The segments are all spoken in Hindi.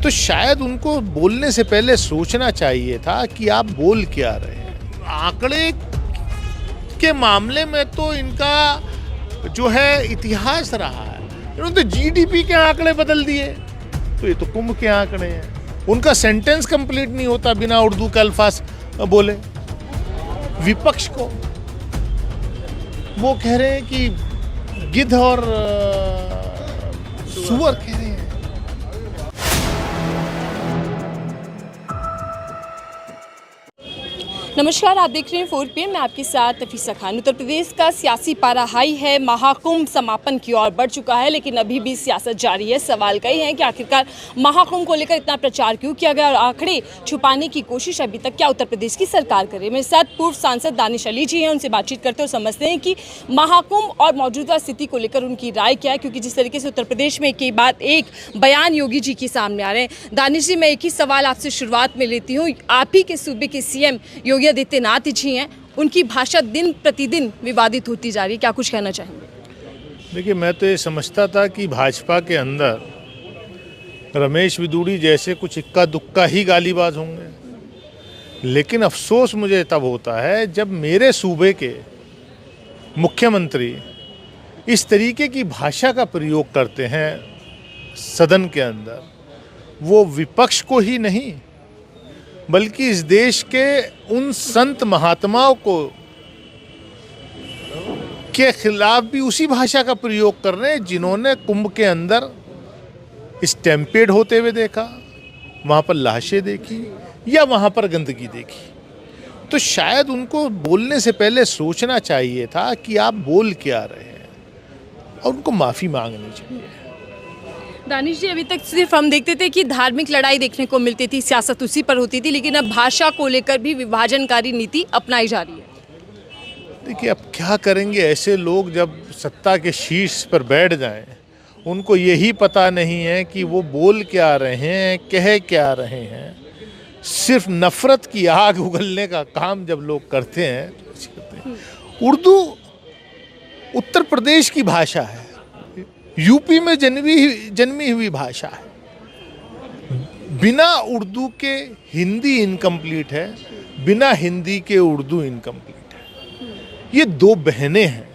तो शायद उनको बोलने से पहले सोचना चाहिए था कि आप बोल क्या रहे हैं। आंकड़े के मामले में तो इनका जो है इतिहास रहा है। इन्होंने तो जीडीपी के आंकड़े बदल दिए, तो ये तो कुंभ के आंकड़े हैं। उनका सेंटेंस कंप्लीट नहीं होता बिना उर्दू के अल्फाज बोले। विपक्ष को वो कह रहे हैं कि गिद्ध और सुअर कह रहे हैं। नमस्कार, आप देख रहे हैं 4 PM। मैं आपके साथ नफीसा खान। उत्तर प्रदेश का सियासी पारा हाई है, महाकुंभ समापन की ओर बढ़ चुका है, लेकिन अभी भी सियासत जारी है। सवाल कई हैं कि आखिरकार महाकुंभ को लेकर इतना प्रचार क्यों किया गया और आंकड़े छुपाने की कोशिश अभी तक क्या उत्तर प्रदेश की सरकार करे। मेरे साथ पूर्व सांसद दानिश अली जी हैं, उनसे बातचीत करते हुए समझते हैं कि महाकुंभ और मौजूदा स्थिति को लेकर उनकी राय क्या है, क्योंकि जिस तरीके से उत्तर प्रदेश में एक बात एक बयान योगी जी के सामने आ रहे हैं। दानिश जी, मैं एक ही सवाल आपसे शुरुआत में लेती हूँ। आप ही के सूबे के सीएम योगी आदित्यनाथ जी हैं, उनकी भाषा दिन प्रतिदिन विवादित होती जा रही है, क्या कुछ कहना चाहेंगे? देखिए, मैं तो ये समझता था कि भाजपा के अंदर रमेश बिदूड़ी जैसे कुछ इक्का दुक्का ही गालीबाज होंगे, लेकिन अफसोस मुझे तब होता है जब मेरे सूबे के मुख्यमंत्री इस तरीके की भाषा का प्रयोग करते हैं सदन के अंदर। वो विपक्ष को ही नहीं बल्कि इस देश के उन संत महात्माओं को के खिलाफ भी उसी भाषा का प्रयोग कर रहे हैं जिन्होंने कुंभ के अंदर स्टैम्पेड होते हुए देखा, वहाँ पर लाशें देखी या वहाँ पर गंदगी देखी। तो शायद उनको बोलने से पहले सोचना चाहिए था कि आप बोल क्या रहे हैं, और उनको माफ़ी मांगनी चाहिए। दानिश जी, अभी तक सिर्फ हम देखते थे कि धार्मिक लड़ाई देखने को मिलती थी, सियासत उसी पर होती थी, लेकिन अब भाषा को लेकर भी विभाजनकारी नीति अपनाई जा रही है। देखिए, अब क्या करेंगे ऐसे लोग जब सत्ता के शीर्ष पर बैठ जाएं, उनको यही पता नहीं है कि वो बोल क्या रहे हैं, कह क्या रहे हैं। सिर्फ नफरत की आग उगलने का काम जब लोग करते हैं। उर्दू उत्तर प्रदेश की भाषा है, यूपी में जन्मी हुई भाषा है। बिना उर्दू के हिंदी इनकम्प्लीट है, बिना हिंदी के उर्दू इनकम्प्लीट है। ये दो बहनें हैं।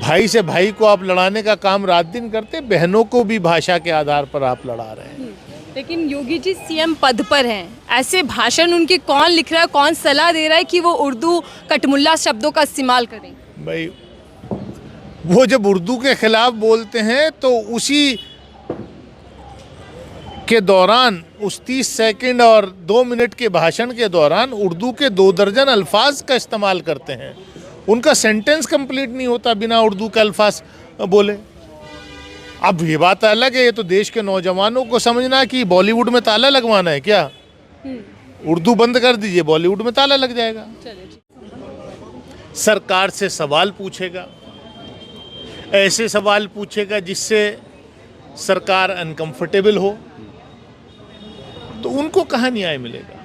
भाई से भाई को आप लड़ाने का काम रात दिन करते, बहनों को भी भाषा के आधार पर आप लड़ा रहे हैं। लेकिन योगी जी सीएम पद पर हैं, ऐसे भाषण उनके कौन लिख रहा है, कौन सलाह दे रहा है कि वो उर्दू कटमुल्ला शब्दों का इस्तेमाल करें? भाई, वो जब उर्दू के खिलाफ बोलते हैं तो उसी के दौरान, उस 30 सेकंड और 2 मिनट के भाषण के दौरान उर्दू के 2 दर्जन अल्फाज का इस्तेमाल करते हैं। उनका सेंटेंस कंप्लीट नहीं होता बिना उर्दू के अल्फाज बोले। अब ये बात अलग है, ये तो देश के नौजवानों को समझना कि बॉलीवुड में ताला लगवाना है क्या। उर्दू बंद कर दीजिए, बॉलीवुड में ताला लग जाएगा। सरकार से सवाल पूछेगा, ऐसे सवाल पूछेगा जिससे सरकार अनकंफर्टेबल हो, तो उनको कहाँ न्याय मिलेगा?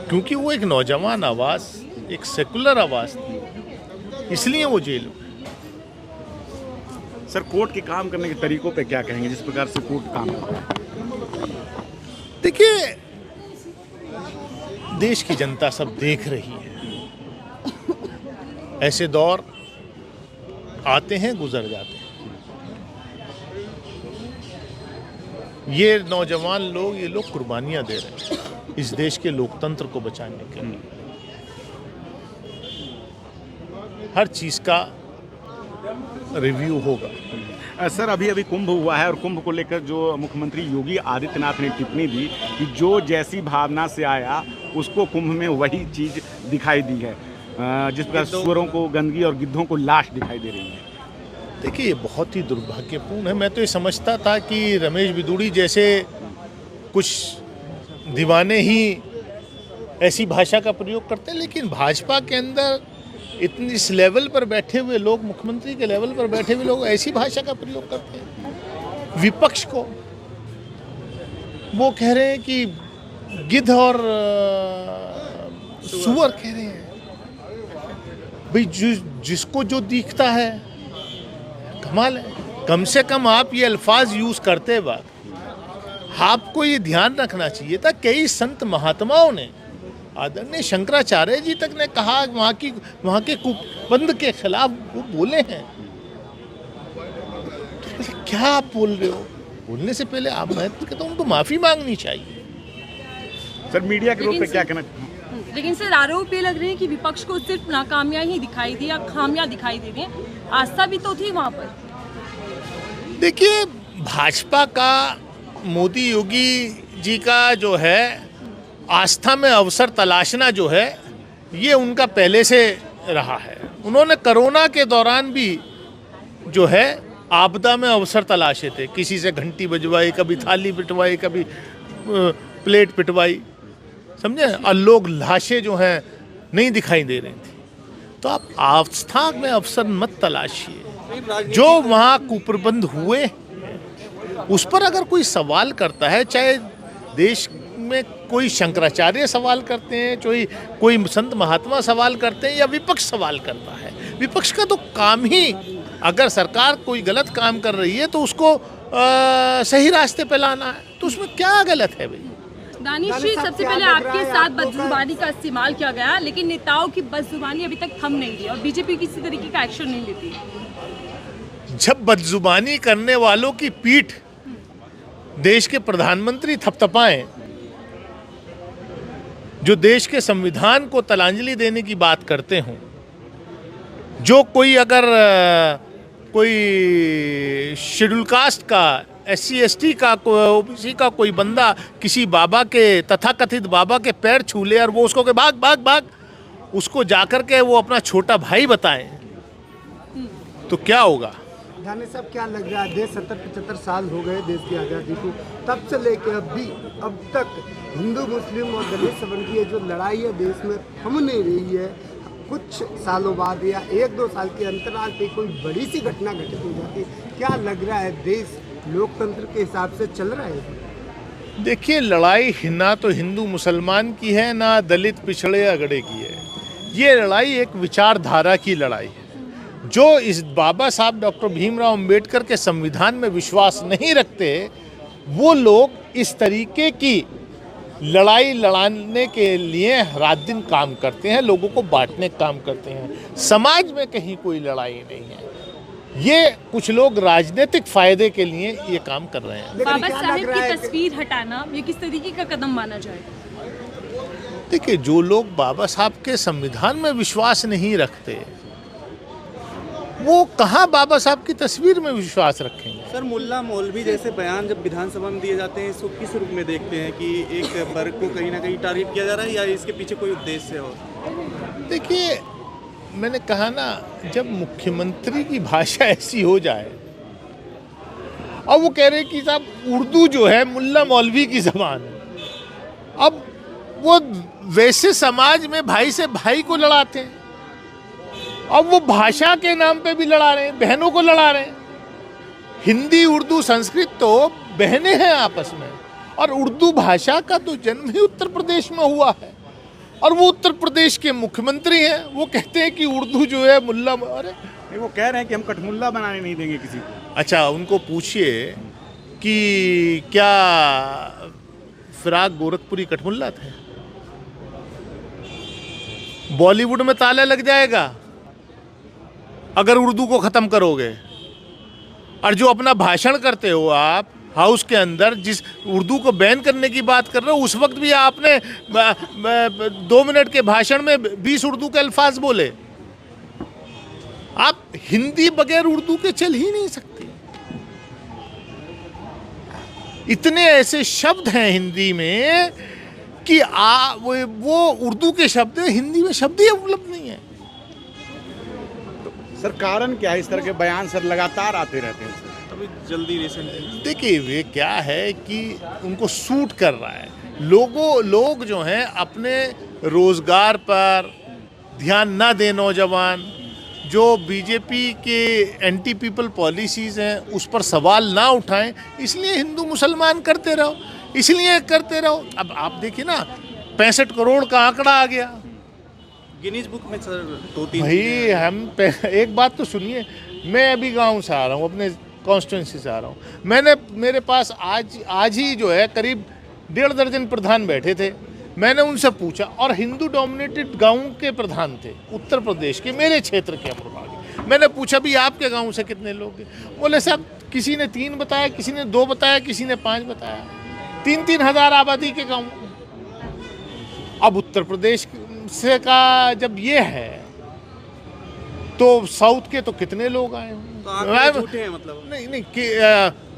क्योंकि वो एक नौजवान आवाज, एक सेकुलर आवाज थी, इसलिए वो जेल में। सर, कोर्ट के काम करने के तरीकों पे क्या कहेंगे, जिस प्रकार से कोर्ट काम कर रहा है? देखिए, देश की जनता सब देख रही है। ऐसे दौर आते हैं, गुजर जाते हैं। ये नौजवान लोग, ये लोग कुर्बानियां दे रहे हैं इस देश के लोकतंत्र को बचाने के लिए। हर चीज का रिव्यू होगा। सर, अभी कुंभ हुआ है और कुंभ को लेकर जो मुख्यमंत्री योगी आदित्यनाथ ने टिप्पणी दी कि जो जैसी भावना से आया उसको कुंभ में वही चीज़ दिखाई दी है, जिस प्रकार सुअरों को गंदगी और गिद्धों को लाश दिखाई दे रही है। देखिए, ये बहुत ही दुर्भाग्यपूर्ण है। मैं तो ये समझता था कि रमेश बिदूड़ी जैसे कुछ दीवाने ही ऐसी भाषा का प्रयोग करते हैं, लेकिन भाजपा के अंदर इतनी इस लेवल पर बैठे हुए लोग, मुख्यमंत्री के लेवल पर बैठे हुए लोग ऐसी भाषा का प्रयोग करते हैं। विपक्ष को वो कह रहे हैं कि गिद्ध और सुअर कह रहे हैं। भाई, जिसको जो दिखता है, कमाल है। कम से कम आप ये अल्फाज यूज़ करते वक्त आपको ये ध्यान रखना चाहिए था। कई संत महात्माओं ने, आदरणीय शंकराचार्य जी तक ने कहा, वहाँ के कुबंध के खिलाफ वो बोले हैं। तो क्या आप बोल रहे हो? बोलने से पहले आप, मैं कहता हूँ उनको माफ़ी मांगनी चाहिए। सर मीडिया के रूप में क्या कहना? लेकिन सर आरोप ये लग रहे हैं कि विपक्ष को सिर्फ नाकामियां ही दिखाई दी या खामियां दिखाई दे रही हैं, आस्था भी तो थी वहाँ पर। देखिए, भाजपा का, मोदी योगी जी का जो है आस्था में अवसर तलाशना जो है, ये उनका पहले से रहा है। उन्होंने कोरोना के दौरान भी जो है आपदा में अवसर तलाशे थे। किसी से घंटी बजवाई, कभी थाली पिटवाई, कभी प्लेट पिटवाई, समझे, और लोग लाशें जो हैं नहीं दिखाई दे रही थी। तो आप आस्था में अवसर मत तलाशिए। जो वहाँ कुप्रबंध हुए उस पर अगर कोई सवाल करता है, चाहे देश में कोई शंकराचार्य सवाल करते हैं, कोई संत महात्मा सवाल करते हैं, या विपक्ष सवाल करता है, विपक्ष का तो काम ही, अगर सरकार कोई गलत काम कर रही है तो उसको सही रास्ते पे लाना है। तो उसमें क्या गलत है भाई? दानिश जी, सबसे पहले आपके साथ बदजुबानी का इस्तेमाल किया गया, लेकिन नेताओं की बदजुबानी अभी तक थम नहीं रही और बीजेपी किसी तरीके का एक्शन नहीं लेती। जब बदजुबानी करने वालों की पीठ देश के प्रधानमंत्री थपथपाएं, जो देश के संविधान को तलांजलि देने की बात करते हों, जो कोई अगर कोई शेड्यूल कास्ट का, SC ST का, OBC का कोई बंदा किसी बाबा के, तथाकथित बाबा के पैर छू ले और वो उसको के भाग भाग भाग, उसको जाकर के वो अपना छोटा भाई बताएं, तो क्या होगा? दानिश साहब, क्या लग रहा है, देश 70-75 साल हो गए देश की आज़ादी को, तब से लेकर अब तक हिंदू मुस्लिम और दलित संबंध की जो लड़ाई है देश में थम नहीं रही है। कुछ सालों बाद या 1-2 साल के अंतराल पे कोई बड़ी सी घटना घटित हो जाती है। क्या लग रहा है, देश लोकतंत्र के हिसाब से चल रहा है? देखिए, लड़ाई ना तो हिंदू मुसलमान की है, ना दलित पिछड़े अगड़े की है। ये लड़ाई एक विचारधारा की लड़ाई है। जो इस बाबा साहब डॉक्टर भीमराव अंबेडकर के संविधान में विश्वास नहीं रखते, वो लोग इस तरीके की लड़ाई लड़ाने के लिए रात दिन काम करते हैं, लोगों को बांटने का काम करते हैं। समाज में कहीं कोई लड़ाई नहीं है। ये कुछ लोग राजनीतिक फायदे के लिए ये काम कर रहे हैं। बाबा साहेब की तस्वीर हटाना ये किस तरीके का कदम माना जाए? देखिए, जो लोग बाबा साहब के संविधान में विश्वास नहीं रखते, वो कहाँ बाबा साहब की तस्वीर में विश्वास रखेंगे? सर, मुल्ला मौलवी जैसे बयान जब विधानसभा में दिए जाते हैं, इसको किस रूप में देखते हैं कि एक वर्ग को कहीं ना कहीं टारगेट किया जा रहा है या इसके पीछे कोई उद्देश्य हो? देखिए, मैंने कहा ना, जब मुख्यमंत्री की भाषा ऐसी हो जाए और वो कह रहे कि साहब उर्दू जो है मुल्ला मौलवी की ज़बान है, अब वो वैसे समाज में भाई से भाई को लड़ाते हैं, अब वो भाषा के नाम पे भी लड़ा रहे हैं, बहनों को लड़ा रहे हैं। हिंदी, उर्दू, संस्कृत तो बहनें हैं आपस में, और उर्दू भाषा का तो जन्म ही उत्तर प्रदेश में हुआ है, और वो उत्तर प्रदेश के मुख्यमंत्री हैं, वो कहते हैं कि उर्दू जो है मुल्ला, अरे वो कह रहे हैं कि हम कठमुल्ला बनाने नहीं देंगे किसी को। अच्छा, उनको पूछिए कि क्या फिराक गोरखपुरी कठमुल्ला थे? बॉलीवुड में ताला लग जाएगा अगर उर्दू को ख़त्म करोगे। और जो अपना भाषण करते हो आप हाउस के अंदर, जिस उर्दू को बैन करने की बात कर रहे हो, उस वक्त भी आपने 2 मिनट के भाषण में 20 उर्दू के अल्फाज बोले। आप हिंदी बगैर उर्दू के चल ही नहीं सकते। इतने ऐसे शब्द हैं हिंदी में कि वो उर्दू के शब्द हैं, हिंदी में शब्द ही उपलब्ध नहीं है। सर, कारण क्या है इस तरह के बयान सर लगातार आते रहते हैं? अभी जल्दी रिसेंटली देखिए, वे क्या है कि उनको सूट कर रहा है। लोग जो हैं अपने रोजगार पर ध्यान ना दें, नौजवान जो बीजेपी के एंटी पीपल पॉलिसीज़ हैं उस पर सवाल ना उठाएं, इसलिए हिंदू मुसलमान करते रहो। अब आप देखिए ना, 65 करोड़ का आंकड़ा आ गया गिनीज बुक में। सर, 2-3 भाई, हम एक बात तो सुनिए, मैं अभी गांव से आ रहा हूँ, अपने कॉन्स्टिट्यूंसी से आ रहा हूँ। मेरे पास आज ही जो है करीब 1.5 दर्जन प्रधान बैठे थे। मैंने उनसे पूछा, और हिंदू डोमिनेटेड गाँव के प्रधान थे उत्तर प्रदेश के, मेरे क्षेत्र के अमरवाड़ी। मैंने पूछा भी आपके गाँव से कितने लोग हैं? बोले साहब किसी ने 3 बताया, किसी ने 2 बताया, किसी ने 5 बताया। 3-3 हज़ार आबादी के गाँव। अब उत्तर प्रदेश से का जब ये है तो साउथ के तो कितने लोग आए होंगे? तो आप झूठे हैं मतलब? नहीं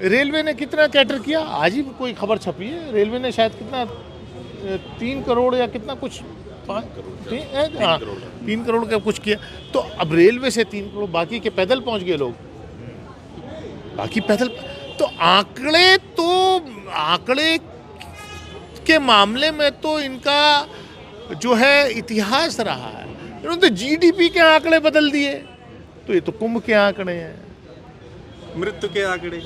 रेलवे ने कितना कैटर किया? आज ही कोई खबर छपी है, रेलवे ने शायद कितना 3 करोड़ या कितना कुछ 5 करोड़, हाँ 3 करोड़ का कुछ किया। तो अब रेलवे से 3 करोड़, बाकी के पैदल पहुंच गए लोग, बाकी पैदल। तो आंकड़े के मामले में तो इनका जो है इतिहास रहा है। इन्होंने तो जीडीपी के आंकड़े बदल दिए, तो ये तो कुंभ के आंकड़े हैं। मृत्यु के आंकड़े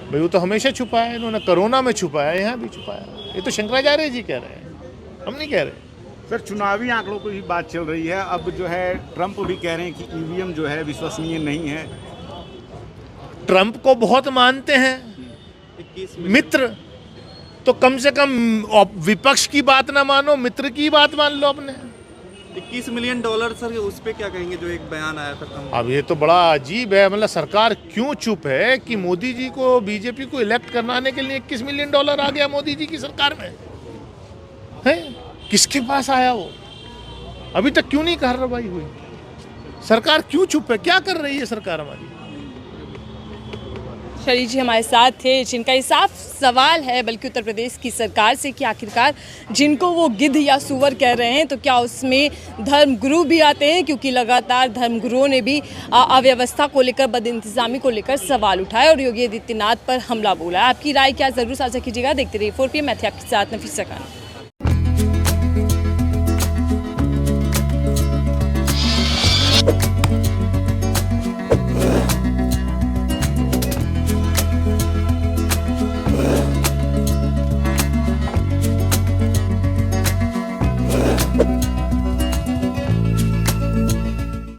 भाई वो तो हमेशा छुपाया, इन्होंने कोरोना में छुपाया, यहाँ भी छुपाया। ये तो शंकराचार्य जी कह रहे हैं, हम नहीं कह रहे। सर चुनावी आंकड़ों की बात चल रही है, अब जो है ट्रंप भी कह रहे हैं कि ईवीएम जो है विश्वसनीय नहीं है। ट्रंप को बहुत मानते हैं 21 मित्र, तो कम से कम विपक्ष की बात ना मानो, मित्र की बात मान लो अपने। $21 मिलियन सर, उस पे क्या कहेंगे जो एक बयान आया था? अब ये तो बड़ा अजीब है, मतलब सरकार क्यों चुप है कि मोदी जी को, बीजेपी को इलेक्ट कराने के लिए $21 मिलियन आ गया मोदी जी की सरकार में है? किसके पास आया वो? अभी तक क्यों नहीं कार्रवाई हुई? सरकार क्यों चुप है? क्या कर रही है सरकार हमारी? शरीफ जी हमारे साथ थे, जिनका ये साफ सवाल है बल्कि उत्तर प्रदेश की सरकार से कि आखिरकार जिनको वो गिद्ध या सुअर कह रहे हैं तो क्या उसमें धर्मगुरु भी आते हैं, क्योंकि लगातार धर्मगुरुओं ने भी अव्यवस्था को लेकर, बदइंतजामी को लेकर सवाल उठाए और योगी आदित्यनाथ पर हमला बोला। आपकी राय क्या, ज़रूर साझा कीजिएगा। देखते रहिए 4PM, मैं थी आपके साथ नफीसा खान।